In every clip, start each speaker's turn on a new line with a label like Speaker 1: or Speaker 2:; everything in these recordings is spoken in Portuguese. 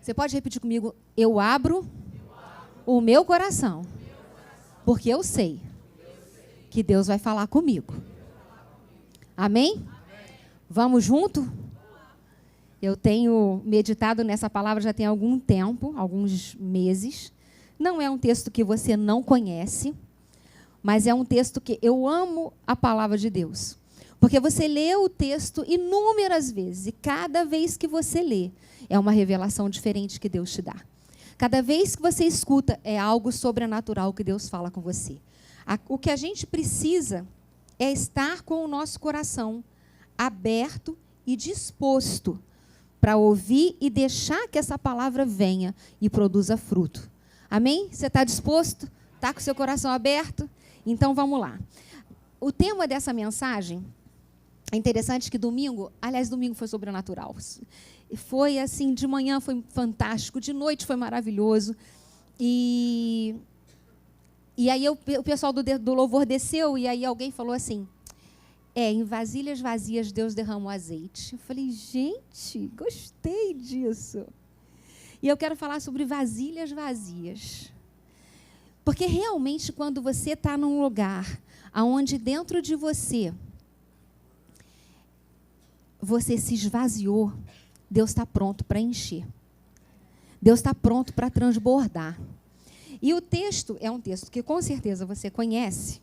Speaker 1: Você pode repetir comigo? Eu abro o meu coração, porque eu sei que Deus vai falar comigo. Amém? Vamos junto? Eu tenho meditado nessa palavra já tem algum tempo, alguns meses. Não é um texto que você não conhece, mas é um texto que eu amo a palavra de Deus. Porque você lê o texto inúmeras vezes, e cada vez que você lê, é uma revelação diferente que Deus te dá. Cada vez que você escuta, é algo sobrenatural que Deus fala com você. O que a gente precisa é estar com o nosso coração aberto e disposto para ouvir e deixar que essa palavra venha e produza fruto. Amém? Você está disposto? Está com o seu coração aberto? Então, vamos lá. O tema dessa mensagem é interessante que domingo foi sobrenatural. Foi assim, de manhã foi fantástico, de noite foi maravilhoso. E aí o pessoal do louvor desceu, e aí alguém falou assim, em vasilhas vazias Deus derrama o azeite. Eu falei, gente, gostei disso. E eu quero falar sobre vasilhas vazias. Porque realmente quando você está num lugar onde dentro de você se esvaziou, Deus está pronto para encher. Deus está pronto para transbordar. E o texto é um texto que com certeza você conhece.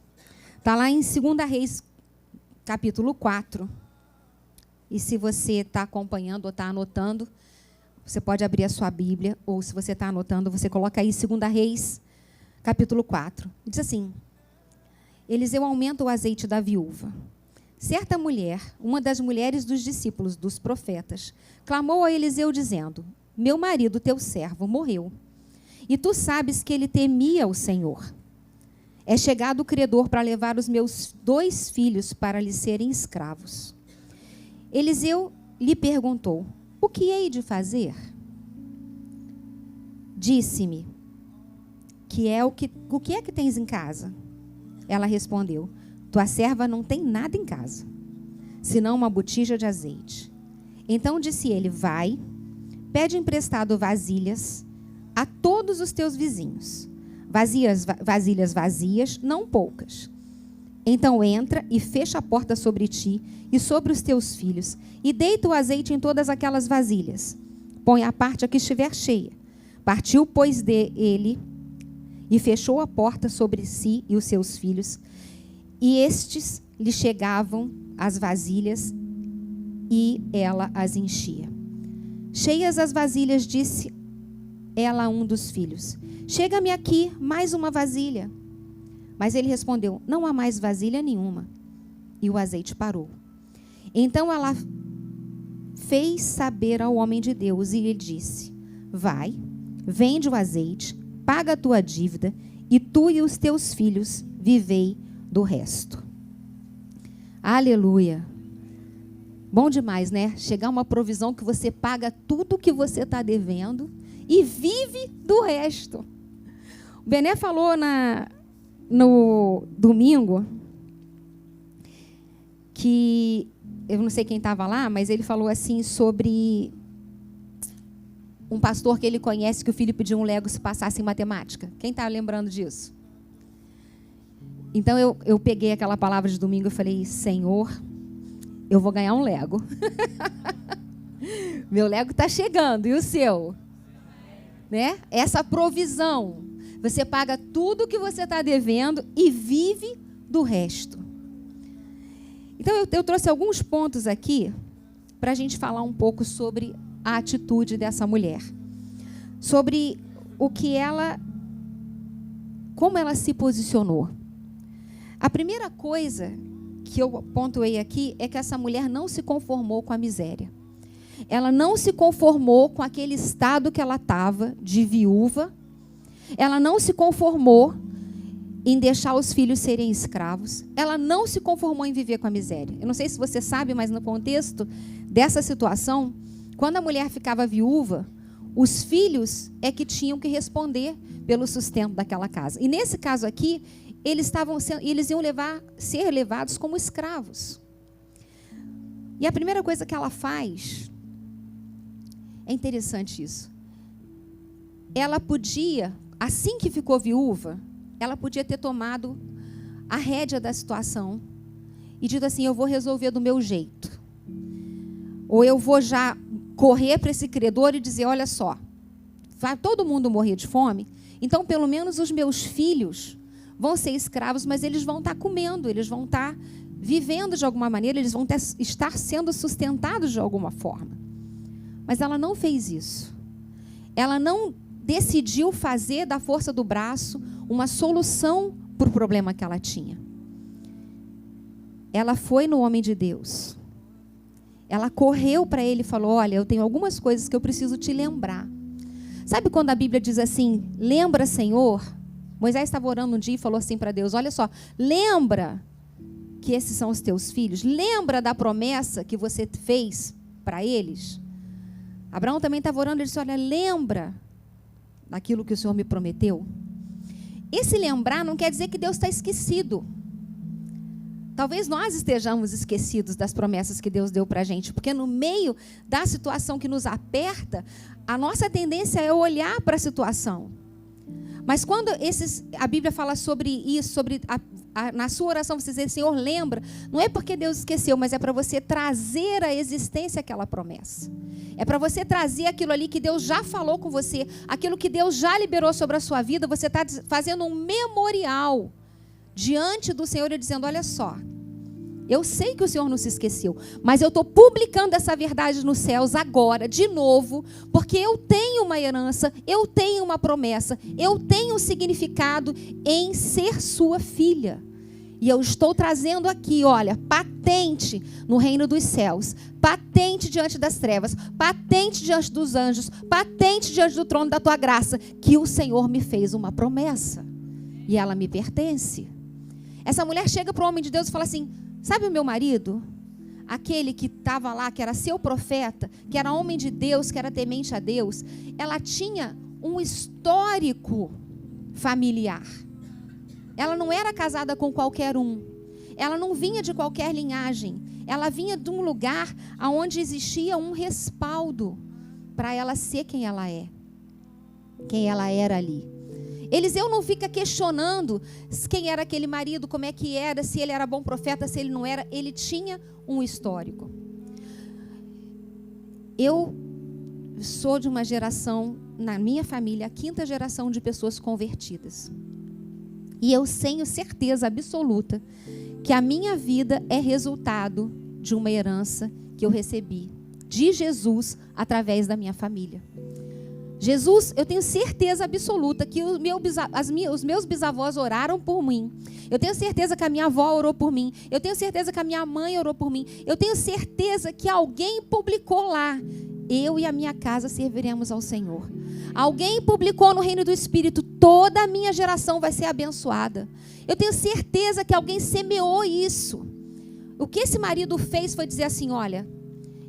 Speaker 1: Está lá em 2 Reis, capítulo 4. E se você está acompanhando ou está anotando, você pode abrir a sua Bíblia, ou se você está anotando, você coloca aí 2 Reis, capítulo 4. Diz assim, Eliseu aumenta o azeite da viúva. Certa mulher, uma das mulheres dos discípulos dos profetas, clamou a Eliseu dizendo, meu marido, teu servo, morreu. E tu sabes que ele temia o Senhor. É chegado o credor para levar os meus 2 filhos para lhe serem escravos. Eliseu lhe perguntou, o que hei de fazer? Disse-me, o que é que tens em casa? Ela respondeu, tua serva não tem nada em casa, senão uma botija de azeite. Então disse ele, vai, pede emprestado vasilhas a todos os teus vizinhos, vasilhas vazias, não poucas. Então entra e fecha a porta sobre ti e sobre os teus filhos, e deita o azeite em todas aquelas vasilhas. Põe a parte a que estiver cheia. Partiu, pois, ele, e fechou a porta sobre si e os seus filhos, e estes lhe chegavam as vasilhas, e ela as enchia. Cheias as vasilhas, disse ela a um dos filhos, chega-me aqui mais uma vasilha. Mas ele respondeu, não há mais vasilha nenhuma. E o azeite parou. Então ela fez saber ao homem de Deus e lhe disse, vai, vende o azeite, paga a tua dívida, e tu e os teus filhos vivei do resto. Aleluia. Bom demais, né? Chegar uma provisão que você paga tudo que você está devendo e vive do resto. O Bené falou no domingo que, eu não sei quem estava lá, mas ele falou assim sobre um pastor que ele conhece que o filho pediu um Lego se passasse em matemática. Quem está lembrando disso? Então eu peguei aquela palavra de domingo e falei, Senhor, eu vou ganhar um Lego. Meu Lego está chegando, e o seu? Né? Essa provisão. Você paga tudo que você está devendo e vive do resto. Então, eu trouxe alguns pontos aqui para a gente falar um pouco sobre a atitude dessa mulher. Sobre como ela se posicionou. A primeira coisa que eu pontuei aqui é que essa mulher não se conformou com a miséria. Ela não se conformou com aquele estado que ela estava, de viúva. Ela não se conformou em deixar os filhos serem escravos. Ela não se conformou em viver com a miséria. Eu não sei se você sabe, mas no contexto dessa situação, quando a mulher ficava viúva, os filhos é que tinham que responder pelo sustento daquela casa. E nesse caso aqui, eles iam ser levados como escravos. E a primeira coisa que ela faz, é interessante isso, ela podia, assim que ficou viúva, ela podia ter tomado a rédea da situação e dito assim, eu vou resolver do meu jeito. Ou eu vou já correr para esse credor e dizer, olha só, vai todo mundo morrer de fome, então pelo menos os meus filhos vão ser escravos, mas eles vão estar comendo, eles vão estar vivendo de alguma maneira, eles vão estar sendo sustentados de alguma forma. Mas ela não fez isso. Ela não decidiu fazer da força do braço uma solução para o problema que ela tinha. Ela foi no homem de Deus. Ela correu para ele e falou, olha, eu tenho algumas coisas que eu preciso te lembrar. Sabe quando a Bíblia diz assim, lembra, Senhor? Moisés estava orando um dia e falou assim para Deus, olha só, lembra que esses são os teus filhos? Lembra da promessa que você fez para eles? Abraão também estava orando, ele disse, olha, lembra daquilo que o Senhor me prometeu? Esse lembrar não quer dizer que Deus está esquecido. Talvez nós estejamos esquecidos das promessas que Deus deu para a gente, porque no meio da situação que nos aperta, a nossa tendência é olhar para a situação. Mas quando a Bíblia fala sobre isso, na sua oração você dizer, Senhor, lembra, não é porque Deus esqueceu, mas é para você trazer à existência aquela promessa. É para você trazer aquilo ali que Deus já falou com você, aquilo que Deus já liberou sobre a sua vida, você está fazendo um memorial diante do Senhor e dizendo, olha só, eu sei que o Senhor não se esqueceu, mas eu estou publicando essa verdade nos céus agora, de novo, porque eu tenho uma herança, eu tenho uma promessa, eu tenho um significado em ser sua filha. E eu estou trazendo aqui, olha, patente no reino dos céus, patente diante das trevas, patente diante dos anjos, patente diante do trono da tua graça, que o Senhor me fez uma promessa. E ela me pertence. Essa mulher chega para o homem de Deus e fala assim, sabe o meu marido? Aquele que estava lá, que era seu profeta, que era homem de Deus, que era temente a Deus, ela tinha um histórico familiar. Ela não era casada com qualquer um. Ela não vinha de qualquer linhagem. Ela vinha de um lugar onde existia um respaldo para ela ser quem ela é. Quem ela era ali. Eliseu não fica questionando quem era aquele marido, como é que era, se ele era bom profeta, se ele não era. Ele tinha um histórico. Eu sou de uma geração, na minha família, a 5ª geração de pessoas convertidas. E eu tenho certeza absoluta que a minha vida é resultado de uma herança que eu recebi de Jesus através da minha família. Jesus, eu tenho certeza absoluta que os meus bisavós oraram por mim. Eu tenho certeza que a minha avó orou por mim. Eu tenho certeza que a minha mãe orou por mim. Eu tenho certeza que alguém publicou lá. Eu e a minha casa serviremos ao Senhor. Alguém publicou no reino do Espírito. Toda a minha geração vai ser abençoada. Eu tenho certeza que alguém semeou isso. O que esse marido fez foi dizer assim, olha,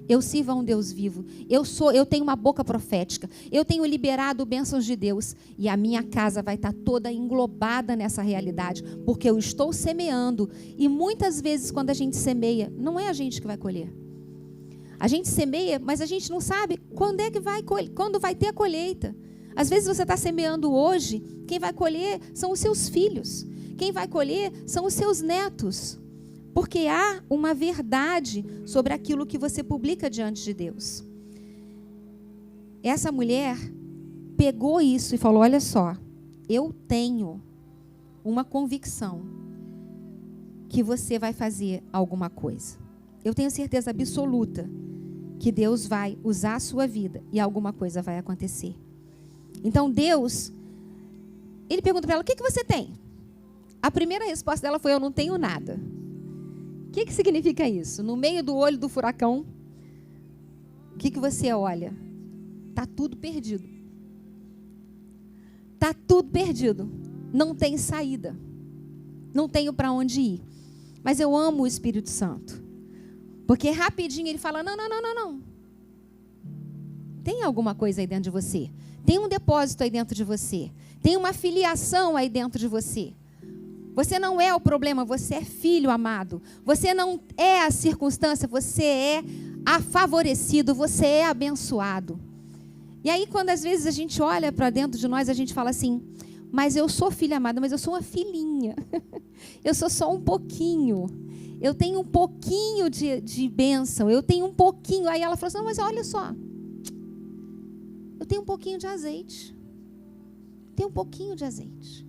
Speaker 1: eu sirvo a um Deus vivo, eu tenho uma boca profética, eu tenho liberado bênçãos de Deus e a minha casa vai estar toda englobada nessa realidade, porque eu estou semeando. E muitas vezes quando a gente semeia, não é a gente que vai colher. A gente semeia, mas a gente não sabe quando vai ter a colheita. Às vezes você está semeando hoje, quem vai colher são os seus filhos, quem vai colher são os seus netos. Porque há uma verdade sobre aquilo que você publica diante de Deus. Essa mulher pegou isso e falou, olha só, eu tenho uma convicção que você vai fazer alguma coisa. Eu tenho certeza absoluta que Deus vai usar a sua vida e alguma coisa vai acontecer. Então Deus, ele pergunta para ela, o que você tem? A primeira resposta dela foi, eu não tenho nada. O que significa isso? No meio do olho do furacão, o que você olha? Está tudo perdido. Está tudo perdido. Não tem saída. Não tenho para onde ir. Mas eu amo o Espírito Santo. Porque rapidinho ele fala, não. Tem alguma coisa aí dentro de você. Tem um depósito aí dentro de você. Tem uma filiação aí dentro de você. Você não é o problema, você é filho amado. Você não é a circunstância, você é favorecido, você é abençoado. E aí, quando às vezes a gente olha para dentro de nós, a gente fala assim, mas eu sou filha amada, mas eu sou uma filhinha. Eu sou só um pouquinho. Eu tenho um pouquinho de bênção. Eu tenho um pouquinho. Aí ela falou assim, não, mas olha só. Eu tenho um pouquinho de azeite. Tenho um pouquinho de azeite.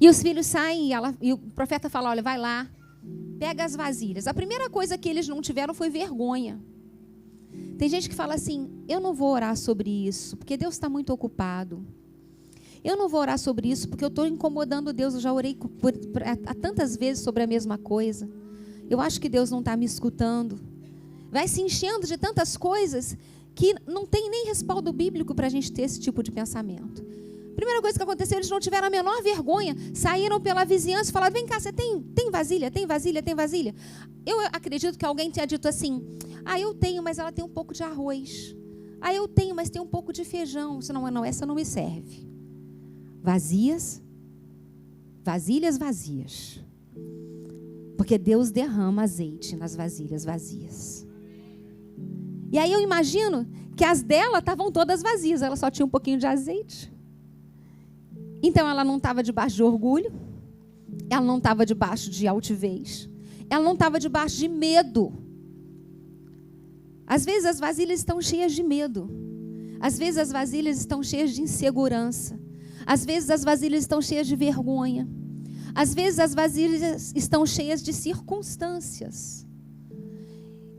Speaker 1: E os filhos saem e o profeta fala, olha, vai lá, pega as vasilhas. A primeira coisa que eles não tiveram foi vergonha. Tem gente que fala assim, eu não vou orar sobre isso, porque Deus está muito ocupado. Eu não vou orar sobre isso, porque eu estou incomodando Deus. Eu já orei há tantas vezes sobre a mesma coisa. Eu acho que Deus não está me escutando. Vai se enchendo de tantas coisas que não tem nem respaldo bíblico para a gente ter esse tipo de pensamento. Primeira coisa que aconteceu, eles não tiveram a menor vergonha, saíram pela vizinhança e falaram, vem cá, você tem vasilha, tem vasilha, tem vasilha? Eu acredito que alguém tenha dito assim, eu tenho, mas ela tem um pouco de arroz. Eu tenho, mas tem um pouco de feijão. Não, essa não me serve. Vasilhas vazias. Porque Deus derrama azeite nas vasilhas vazias. E aí eu imagino que as dela estavam todas vazias, ela só tinha um pouquinho de azeite. Então ela não estava debaixo de orgulho, ela não estava debaixo de altivez, ela não estava debaixo de medo. Às vezes as vasilhas estão cheias de medo, às vezes as vasilhas estão cheias de insegurança, às vezes as vasilhas estão cheias de vergonha, às vezes as vasilhas estão cheias de circunstâncias.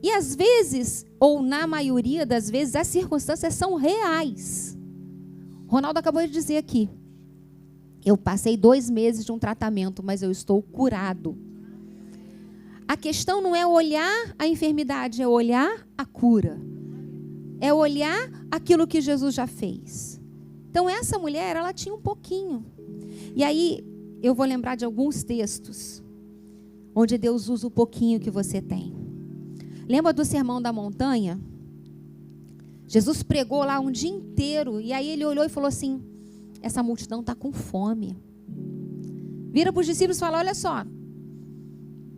Speaker 1: E às vezes, ou na maioria das vezes, as circunstâncias são reais. Ronaldo acabou de dizer aqui, eu passei 2 meses de um tratamento, mas eu estou curado. A questão não é olhar a enfermidade, é olhar a cura. É olhar aquilo que Jesus já fez. Então essa mulher, ela tinha um pouquinho. E aí eu vou lembrar de alguns textos onde Deus usa o pouquinho que você tem. Lembra do Sermão da Montanha? Jesus pregou lá um dia inteiro e aí ele olhou e falou assim, essa multidão está com fome. Vira para os discípulos e fala, olha só,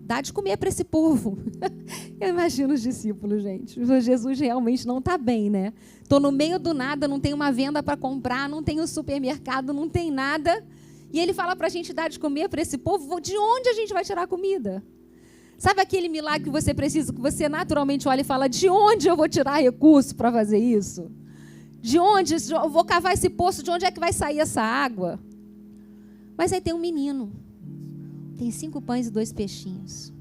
Speaker 1: dá de comer para esse povo. Eu imagino os discípulos, gente. Jesus realmente não está bem, né? Estou no meio do nada, não tem uma venda para comprar, não tem um supermercado, não tem nada. E ele fala para a gente dar de comer para esse povo, de onde a gente vai tirar comida? Sabe aquele milagre que você precisa, que você naturalmente olha e fala, de onde eu vou tirar recurso para fazer isso? De onde eu vou cavar esse poço? De onde é que vai sair essa água? Mas aí tem um menino. Tem 5 pães e 2 peixinhos.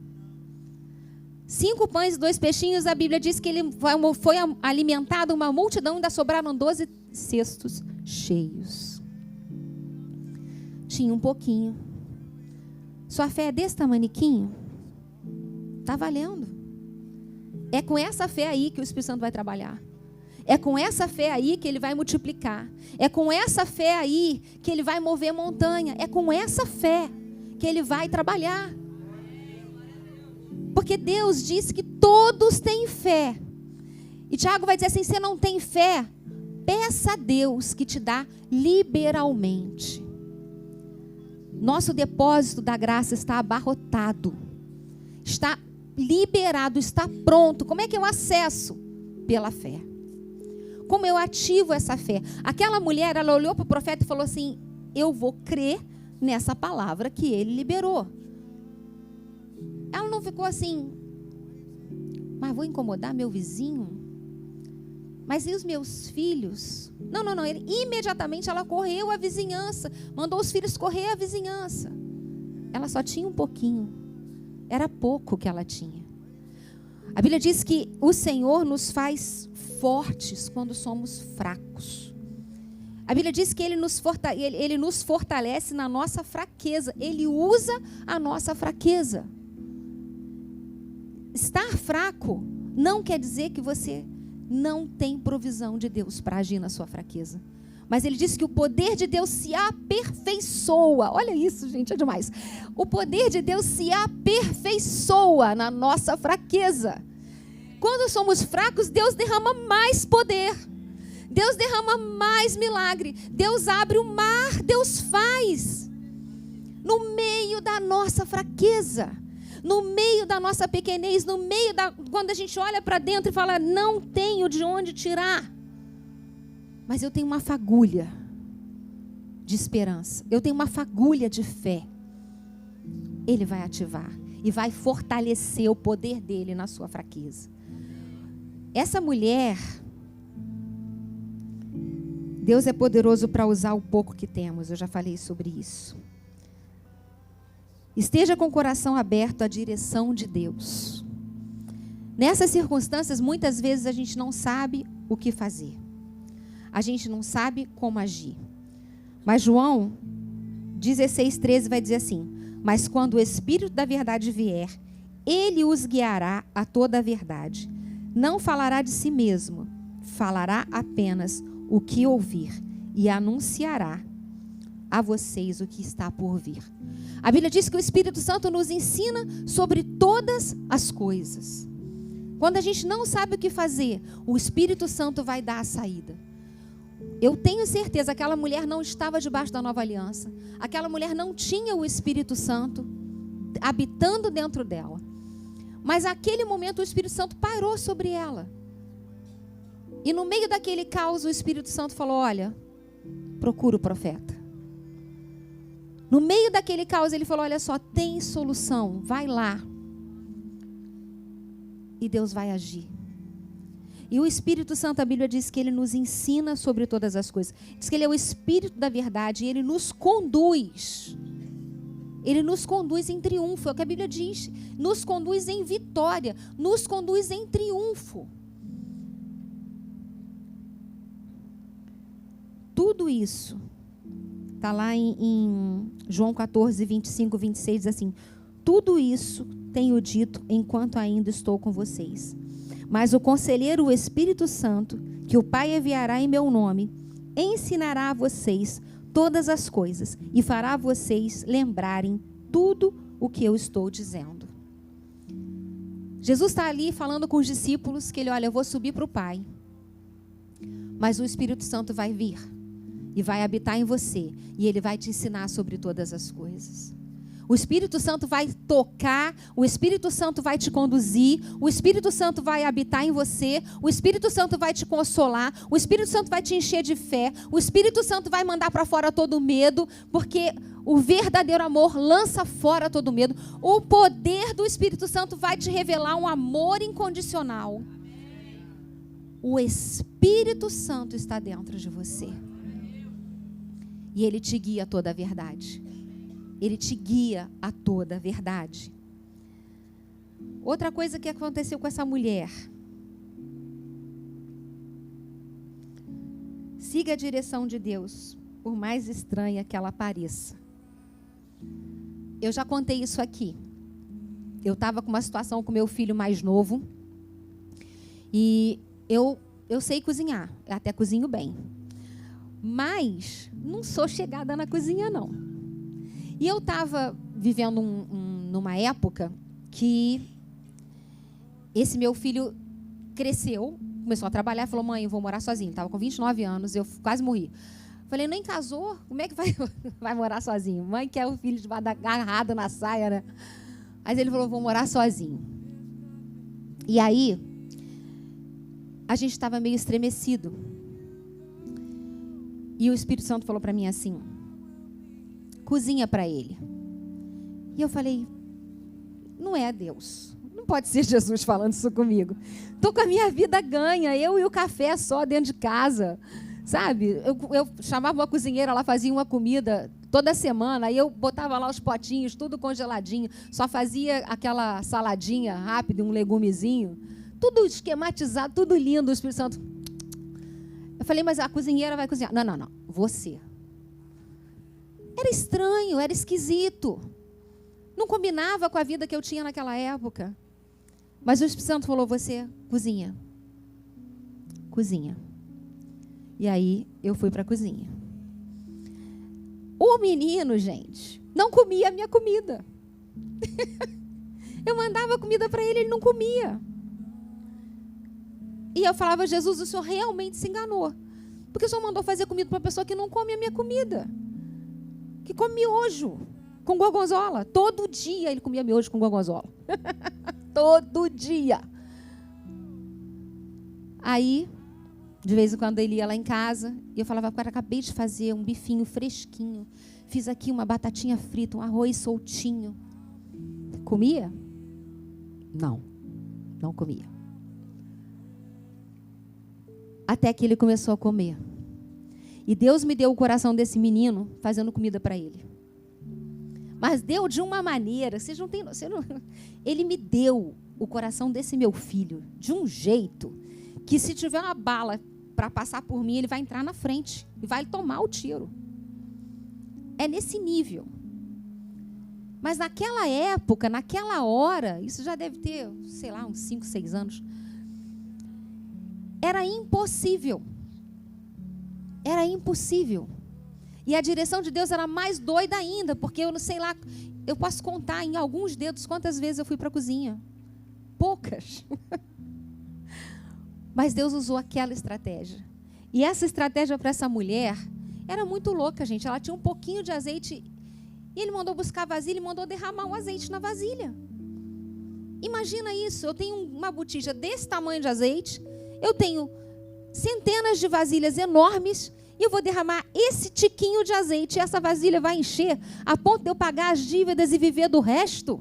Speaker 1: 5 pães e 2 peixinhos, a Bíblia diz que ele foi alimentado uma multidão, ainda sobraram 12 cestos cheios. Tinha um pouquinho. Sua fé é desse tamaniquinho? Está valendo. É com essa fé aí que o Espírito Santo vai trabalhar. É com essa fé aí que ele vai multiplicar. É com essa fé aí que ele vai mover montanha. É com essa fé que ele vai trabalhar. Porque Deus disse que todos têm fé. E Tiago vai dizer assim, você não tem fé? Peça a Deus que te dá liberalmente. Nosso depósito da graça está abarrotado. Está liberado, está pronto. Como é que eu acesso? Pela fé. Como eu ativo essa fé? Aquela mulher, ela olhou para o profeta e falou assim, eu vou crer nessa palavra que ele liberou. Ela não ficou assim, mas vou incomodar meu vizinho? Mas e os meus filhos? Não. Imediatamente ela correu à vizinhança, mandou os filhos correr à vizinhança. Ela só tinha um pouquinho. Era pouco que ela tinha. A Bíblia diz que o Senhor nos faz fortes quando somos fracos. A Bíblia diz que Ele nos fortalece na nossa fraqueza. Ele usa a nossa fraqueza. Estar fraco não quer dizer que você não tem provisão de Deus para agir na sua fraqueza. Mas ele diz que o poder de Deus se aperfeiçoa. Olha isso, gente, é demais. O poder de Deus se aperfeiçoa na nossa fraqueza. Quando somos fracos, Deus derrama mais poder. Deus derrama mais milagre. Deus abre o mar, Deus faz. No meio da nossa fraqueza, no meio da nossa pequenez, quando a gente olha para dentro e fala, não tenho de onde tirar. Mas eu tenho uma fagulha de esperança. Eu tenho uma fagulha de fé. Ele vai ativar e vai fortalecer o poder dele na sua fraqueza. Essa mulher, Deus é poderoso para usar o pouco que temos. Eu já falei sobre isso. Esteja com o coração aberto à direção de Deus. Nessas circunstâncias, muitas vezes a gente não sabe o que fazer. A gente não sabe como agir. Mas João 16:13 vai dizer assim: mas quando o Espírito da verdade vier, ele os guiará a toda a verdade. Não falará de si mesmo, falará apenas o que ouvir e anunciará a vocês o que está por vir. A Bíblia diz que o Espírito Santo nos ensina sobre todas as coisas. Quando a gente não sabe o que fazer, o Espírito Santo vai dar a saída. Eu tenho certeza, aquela mulher não estava debaixo da nova aliança. Aquela mulher não tinha o Espírito Santo habitando dentro dela. Mas naquele momento o Espírito Santo parou sobre ela. E no meio daquele caos o Espírito Santo falou: olha, procura o profeta. No meio daquele caos ele falou: olha só, tem solução, vai lá. E Deus vai agir. E o Espírito Santo, a Bíblia diz que ele nos ensina sobre todas as coisas. Diz que ele é o Espírito da verdade e ele nos conduz. Ele nos conduz em triunfo, é o que a Bíblia diz. Nos conduz em vitória, nos conduz em triunfo. Tudo isso está lá em João 14, 25, 26, diz assim: tudo isso tenho dito enquanto ainda estou com vocês. Mas o Conselheiro, o Espírito Santo, que o Pai enviará em meu nome, ensinará a vocês todas as coisas e fará vocês lembrarem tudo o que eu estou dizendo. Jesus está ali falando com os discípulos que ele: olha, eu vou subir para o Pai, mas o Espírito Santo vai vir e vai habitar em você e ele vai te ensinar sobre todas as coisas. O Espírito Santo vai tocar, o Espírito Santo vai te conduzir, o Espírito Santo vai habitar em você, o Espírito Santo vai te consolar, o Espírito Santo vai te encher de fé, o Espírito Santo vai mandar para fora todo medo, porque o verdadeiro amor lança fora todo medo. O poder do Espírito Santo vai te revelar um amor incondicional. O Espírito Santo está dentro de você. E ele te guia a toda a verdade. Ele te guia a toda a verdade. Outra coisa que aconteceu com essa mulher. Siga a direção de Deus, por mais estranha que ela pareça. Eu já contei isso aqui. Eu estava com uma situação com meu filho mais novo. E eu sei cozinhar. Eu até cozinho bem. Mas não sou chegada na cozinha, não. E eu estava vivendo numa época que esse meu filho cresceu, começou a trabalhar, falou: mãe, eu vou morar sozinho. Estava com 29 anos, eu quase morri. Falei: nem casou? Como é que vai morar sozinho? Mãe quer o filho agarrado na saia, né? Mas ele falou: vou morar sozinho. E aí, a gente estava meio estremecido. E o Espírito Santo falou para mim assim: cozinha para ele. E eu falei: não é Deus. Não pode ser Jesus falando isso comigo. Estou com a minha vida ganha, eu e o café só dentro de casa. Sabe? Eu chamava uma cozinheira, ela fazia uma comida toda semana, aí eu botava lá os potinhos, tudo congeladinho, só fazia aquela saladinha rápida, um legumezinho, tudo esquematizado, tudo lindo. O Espírito Santo. Eu falei: mas a cozinheira vai cozinhar. Não, você. Era estranho, era esquisito. Não combinava com a vida que eu tinha naquela época. Mas o Espírito Santo falou: você cozinha. Cozinha. E aí eu fui para a cozinha. O menino, gente, não comia a minha comida. Eu mandava comida para ele, ele não comia. E eu falava: Jesus, o Senhor realmente se enganou. Porque o Senhor mandou fazer comida para uma pessoa que não come a minha comida. Que come miojo com gorgonzola. Todo dia ele comia miojo com gorgonzola. Todo dia. Aí De vez em quando ele ia lá em casa e eu falava, cara, acabei de fazer um bifinho fresquinho. Fiz aqui uma batatinha frita, um arroz soltinho. Comia? Não comia. Até que ele começou a comer. E Deus me deu o coração desse menino fazendo comida para ele. Mas deu de uma maneira, vocês não têm noção. Ele me deu o coração desse meu filho de um jeito que se tiver uma bala para passar por mim, ele vai entrar na frente e vai tomar o tiro. É nesse nível. Mas naquela época, naquela hora, isso já deve ter, sei lá, uns 5, 6 anos, era impossível. Era impossível. E a direção de Deus era mais doida ainda, porque eu não sei lá, eu posso contar em alguns dedos quantas vezes eu fui para a cozinha. Poucas. Mas Deus usou aquela estratégia. E essa estratégia para essa mulher era muito louca, gente. Ela tinha um pouquinho de azeite e ele mandou buscar a vasilha e mandou derramar o azeite na vasilha. Imagina isso. Eu tenho uma botija desse tamanho de azeite, eu tenho centenas de vasilhas enormes e eu vou derramar esse tiquinho de azeite e essa vasilha vai encher a ponto de eu pagar as dívidas e viver do resto.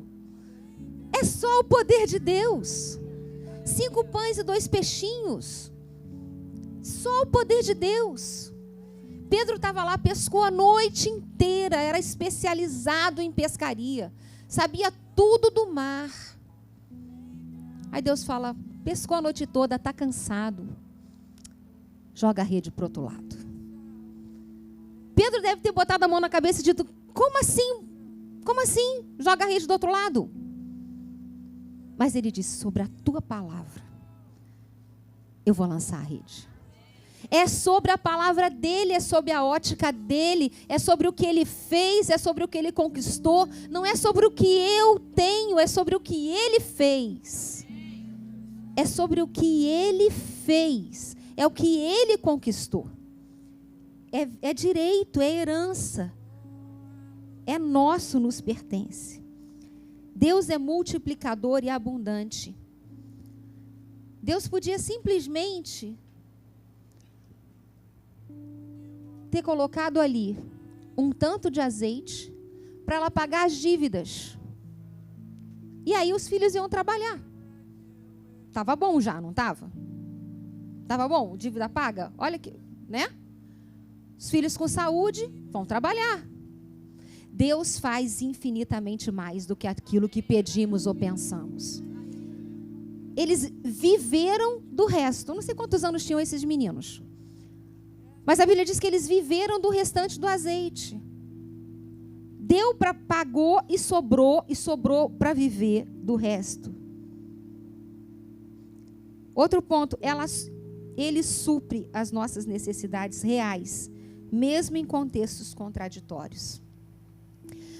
Speaker 1: É só o poder de Deus. 5 pães e 2 peixinhos. Só o poder de Deus. Pedro estava lá, pescou a noite inteira, era especializado em pescaria, sabia tudo do mar. Aí Deus fala, pescou a noite toda, está cansado, joga a rede para o outro lado. Pedro deve ter botado a mão na cabeça e dito, como assim? Como assim? Joga a rede do outro lado? Mas ele disse, sobre a tua palavra, eu vou lançar a rede. É sobre a palavra dele, é sobre a ótica dele, é sobre o que ele fez, é sobre o que ele conquistou. Não é sobre o que eu tenho, é sobre o que ele fez. É sobre o que ele fez, é o que ele conquistou. É direito, é herança. É nosso, nos pertence. Deus é multiplicador e abundante. Deus podia simplesmente ter colocado ali um tanto de azeite para ela pagar as dívidas. E aí os filhos iam trabalhar. Estava bom já, não estava? Estava bom? Dívida paga? Olha aqui, né? Os filhos com saúde vão trabalhar. Deus faz infinitamente mais do que aquilo que pedimos ou pensamos. Eles viveram do resto. Eu não sei quantos anos tinham esses meninos. Mas a Bíblia diz que eles viveram do restante do azeite. Deu para, pagou e sobrou para viver do resto. Outro ponto, ele supre as nossas necessidades reais, mesmo em contextos contraditórios.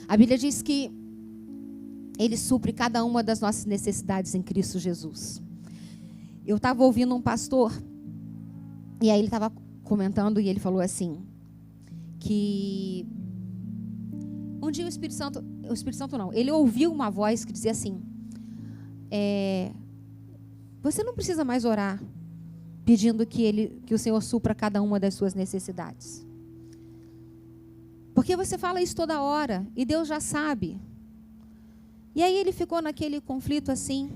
Speaker 1: A Bíblia diz que ele supre cada uma das nossas necessidades em Cristo Jesus. Eu estava ouvindo um pastor, e aí ele estava comentando, e ele falou assim, que um dia o Espírito Santo não, ele ouviu uma voz que dizia assim, você não precisa mais orar pedindo que o Senhor supra cada uma das suas necessidades. Porque você fala isso toda hora e Deus já sabe. E aí ele ficou naquele conflito assim,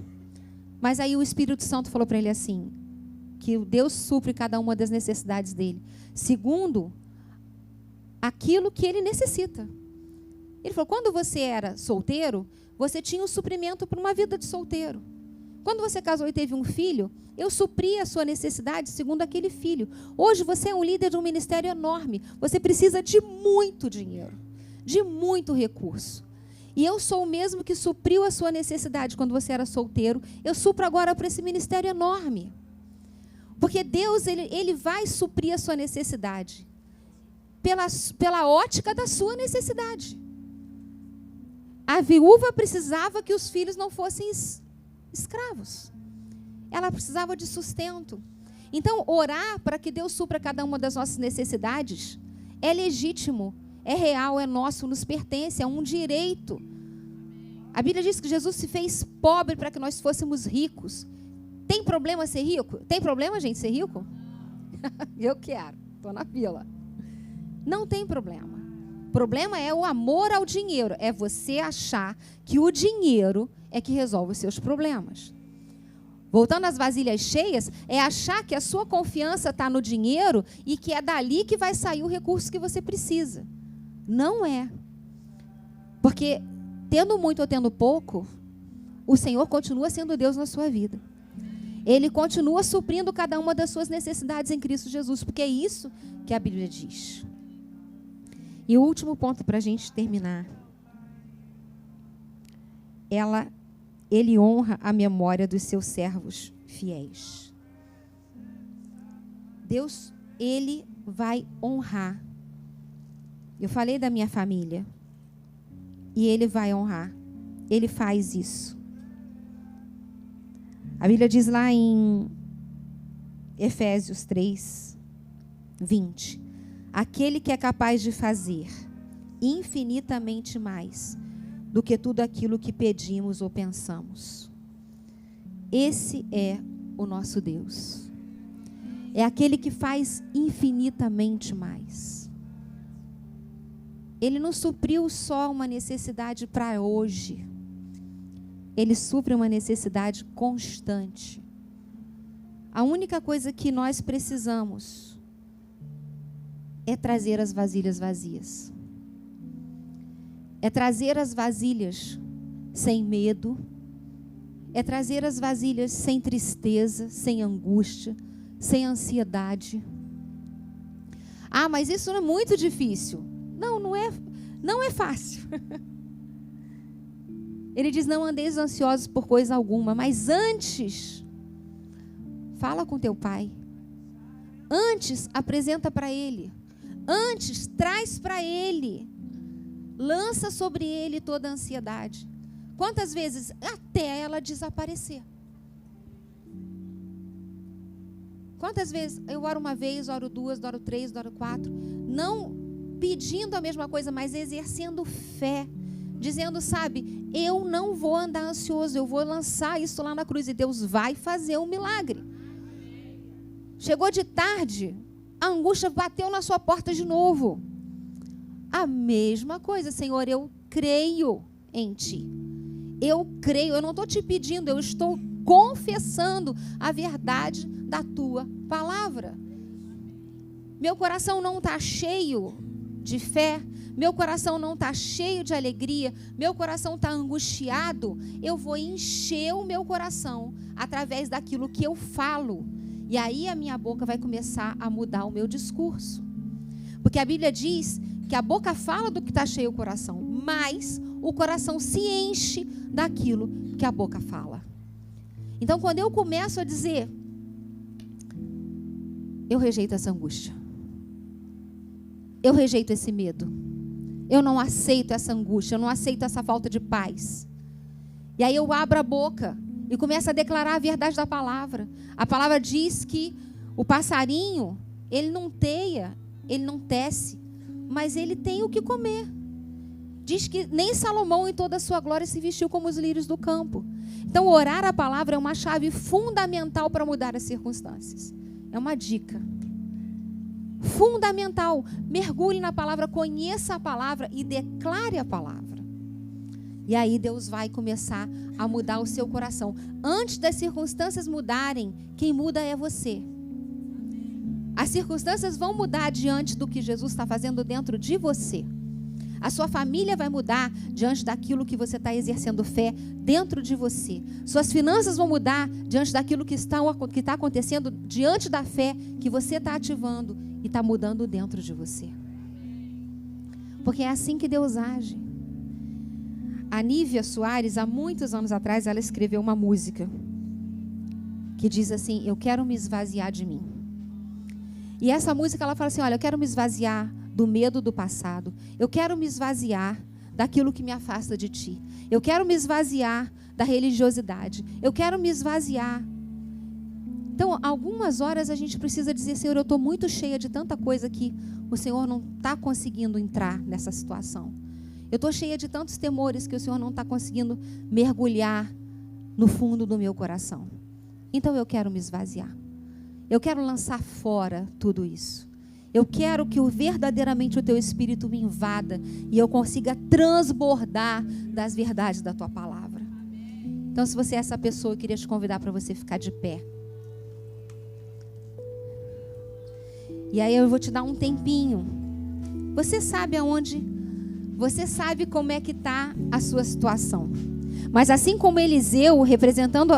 Speaker 1: mas aí o Espírito Santo falou para ele assim, que Deus supre cada uma das necessidades dele, segundo aquilo que ele necessita. Ele falou, quando você era solteiro, você tinha um suprimento para uma vida de solteiro. Quando você casou e teve um filho, eu supri a sua necessidade segundo aquele filho. Hoje você é um líder de um ministério enorme. Você precisa de muito dinheiro, de muito recurso. E eu sou o mesmo que supriu a sua necessidade quando você era solteiro. Eu supro agora para esse ministério enorme. Porque Deus, ele vai suprir a sua necessidade pela ótica da sua necessidade. A viúva precisava que os filhos não fossem escravos. Ela precisava de sustento. Então, orar para que Deus supra cada uma das nossas necessidades é legítimo, é real, é nosso, nos pertence, é um direito. A Bíblia diz que Jesus se fez pobre para que nós fôssemos ricos. Tem problema ser rico? Tem problema, gente, ser rico? Eu quero, estou na fila. Não tem problema. O problema é o amor ao dinheiro. É você achar que o dinheiro é que resolve os seus problemas. Voltando às vasilhas cheias, é achar que a sua confiança está no dinheiro e que é dali que vai sair o recurso que você precisa. Não é. Porque, tendo muito ou tendo pouco, o Senhor continua sendo Deus na sua vida. Ele continua suprindo cada uma das suas necessidades em Cristo Jesus, porque é isso que a Bíblia diz. E o último ponto para a gente terminar. Ele honra a memória dos seus servos fiéis. Deus, Ele vai honrar. Eu falei da minha família. E Ele vai honrar. Ele faz isso. A Bíblia diz lá em Efésios 3, 20. Aquele que é capaz de fazer infinitamente mais do que tudo aquilo que pedimos ou pensamos. Esse é o nosso Deus. É aquele que faz infinitamente mais. Ele não supriu só uma necessidade para hoje. Ele supre uma necessidade constante. A única coisa que nós precisamos é trazer as vasilhas vazias. É trazer as vasilhas sem medo. É trazer as vasilhas sem tristeza, sem angústia, sem ansiedade. Ah, mas isso não é muito difícil. Não é fácil. Ele diz, não andeis ansiosos por coisa alguma, mas antes, fala com teu pai. Antes, apresenta para ele. Antes, traz para ele. Lança sobre ele toda a ansiedade. Quantas vezes? Até ela desaparecer. Quantas vezes? Eu oro uma vez, oro duas, oro três, oro quatro. Não pedindo a mesma coisa, mas exercendo fé. Dizendo, sabe, eu não vou andar ansioso, eu vou lançar isso lá na cruz e Deus vai fazer um milagre. Chegou de tarde, a angústia bateu na sua porta de novo. A mesma coisa, Senhor, eu creio em Ti. Eu creio, eu não estou te pedindo, eu estou confessando a verdade da Tua palavra. Meu coração não está cheio de fé, meu coração não está cheio de alegria, meu coração está angustiado, eu vou encher o meu coração através daquilo que eu falo. E aí a minha boca vai começar a mudar o meu discurso. Porque a Bíblia diz que a boca fala do que está cheio o coração, mas o coração se enche daquilo que a boca fala. Então, quando eu começo a dizer, eu rejeito essa angústia, eu rejeito esse medo, eu não aceito essa angústia, eu não aceito essa falta de paz. E aí eu abro a boca e começo a declarar a verdade da palavra. A palavra diz que o passarinho, ele não teia, ele não tece, mas ele tem o que comer. Diz que nem Salomão em toda a sua glória se vestiu como os lírios do campo. Então, orar a palavra é uma chave fundamental para mudar as circunstâncias. É uma dica. Fundamental. Mergulhe na palavra, conheça a palavra e declare a palavra. E aí Deus vai começar a mudar o seu coração. Antes das circunstâncias mudarem, quem muda é você. As circunstâncias vão mudar diante do que Jesus está fazendo dentro de você. A sua família vai mudar diante daquilo que você está exercendo fé dentro de você. Suas finanças vão mudar diante daquilo que está acontecendo diante da fé que você está ativando e está mudando dentro de você. Porque é assim que Deus age. A Nívia Soares, há muitos anos atrás, ela escreveu uma música que diz assim, eu quero me esvaziar de mim. E essa música, ela fala assim, olha, eu quero me esvaziar do medo do passado. Eu quero me esvaziar daquilo que me afasta de Ti. Eu quero me esvaziar da religiosidade. Eu quero me esvaziar. Então, algumas horas a gente precisa dizer, Senhor, eu estou muito cheia de tanta coisa que o Senhor não está conseguindo entrar nessa situação. Eu estou cheia de tantos temores que o Senhor não está conseguindo mergulhar no fundo do meu coração. Então, eu quero me esvaziar. Eu quero lançar fora tudo isso. Eu quero que verdadeiramente o teu Espírito me invada e eu consiga transbordar das verdades da tua palavra. Então, se você é essa pessoa, eu queria te convidar para você ficar de pé. E aí eu vou te dar um tempinho. Você sabe aonde? Você sabe como é que está a sua situação. Mas assim como Eliseu, representando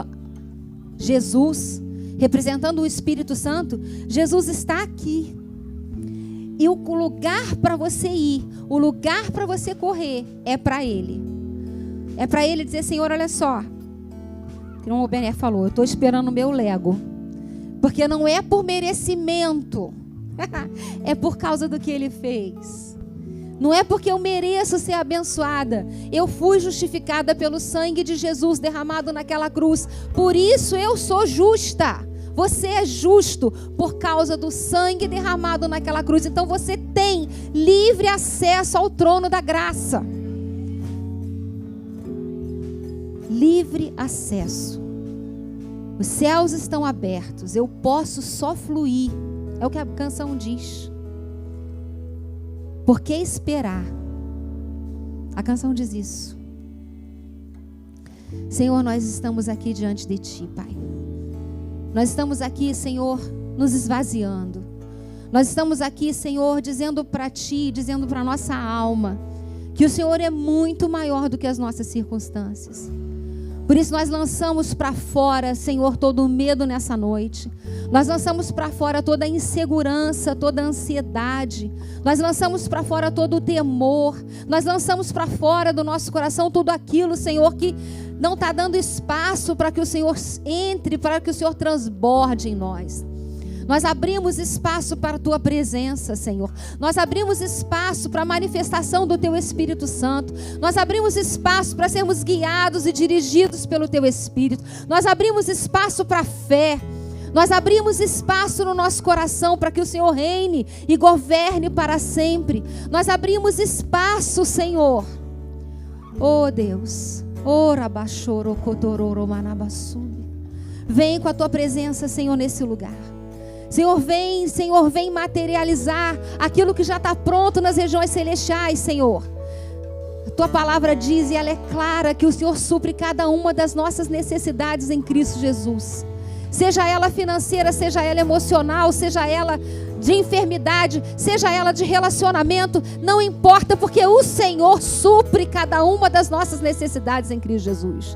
Speaker 1: Jesus, representando o Espírito Santo, Jesus está aqui. E o lugar para você ir, o lugar para você correr, é para Ele. É para Ele dizer, Senhor, olha só. Como o Bené falou, eu estou esperando o meu Lego. Porque não é por merecimento. É por causa do que Ele fez. Não é porque eu mereço ser abençoada. Eu fui justificada pelo sangue de Jesus derramado naquela cruz. Por isso eu sou justa. Você é justo por causa do sangue derramado naquela cruz. Então você tem livre acesso ao trono da graça. Livre acesso. Os céus estão abertos. Eu posso só fluir. É o que a canção diz. Por que esperar? A canção diz isso. Senhor, nós estamos aqui diante de Ti, Pai. Nós estamos aqui, Senhor, nos esvaziando. Nós estamos aqui, Senhor, dizendo para Ti, dizendo para a nossa alma, que o Senhor é muito maior do que as nossas circunstâncias. Por isso nós lançamos para fora, Senhor, todo o medo nessa noite. Nós lançamos para fora toda a insegurança, toda a ansiedade. Nós lançamos para fora todo o temor. Nós lançamos para fora do nosso coração tudo aquilo, Senhor, que não está dando espaço para que o Senhor entre, para que o Senhor transborde em nós. Nós abrimos espaço para a Tua presença, Senhor. Nós abrimos espaço para a manifestação do Teu Espírito Santo. Nós abrimos espaço para sermos guiados e dirigidos pelo Teu Espírito. Nós abrimos espaço para a fé. Nós abrimos espaço no nosso coração para que o Senhor reine e governe para sempre. Nós abrimos espaço, Senhor. Oh Deus. Vem com a Tua presença, Senhor, nesse lugar. Senhor, vem materializar aquilo que já está pronto nas regiões celestiais, Senhor. A Tua palavra diz, e ela é clara, que o Senhor supre cada uma das nossas necessidades em Cristo Jesus. Seja ela financeira, seja ela emocional, seja ela de enfermidade, seja ela de relacionamento, não importa, porque o Senhor supre cada uma das nossas necessidades em Cristo Jesus.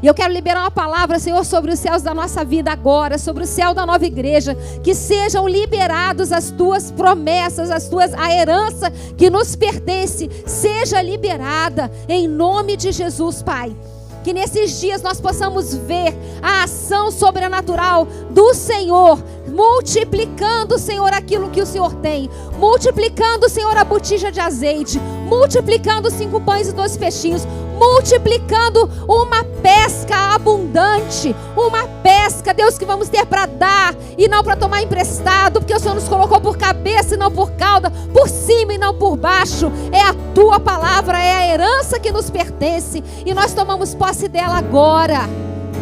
Speaker 1: E eu quero liberar uma palavra, Senhor, sobre os céus da nossa vida agora, sobre o céu da nova igreja, que sejam liberados as Tuas promessas, a herança que nos pertence, seja liberada em nome de Jesus, Pai. Que nesses dias nós possamos ver a ação sobrenatural do Senhor, multiplicando, Senhor, aquilo que o Senhor tem, multiplicando, Senhor, a botija de azeite, multiplicando 5 pães e 2 peixinhos, multiplicando uma pesca abundante, uma pesca, Deus, que vamos ter para dar e não para tomar emprestado, porque o Senhor nos colocou por cabeça e não por cauda, por cima e não por baixo. É a Tua palavra, é a herança que nos pertence e nós tomamos posse dela agora,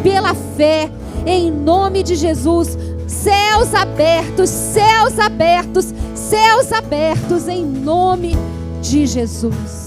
Speaker 1: pela fé, em nome de Jesus. Céus abertos, céus abertos, céus abertos, em nome de Jesus.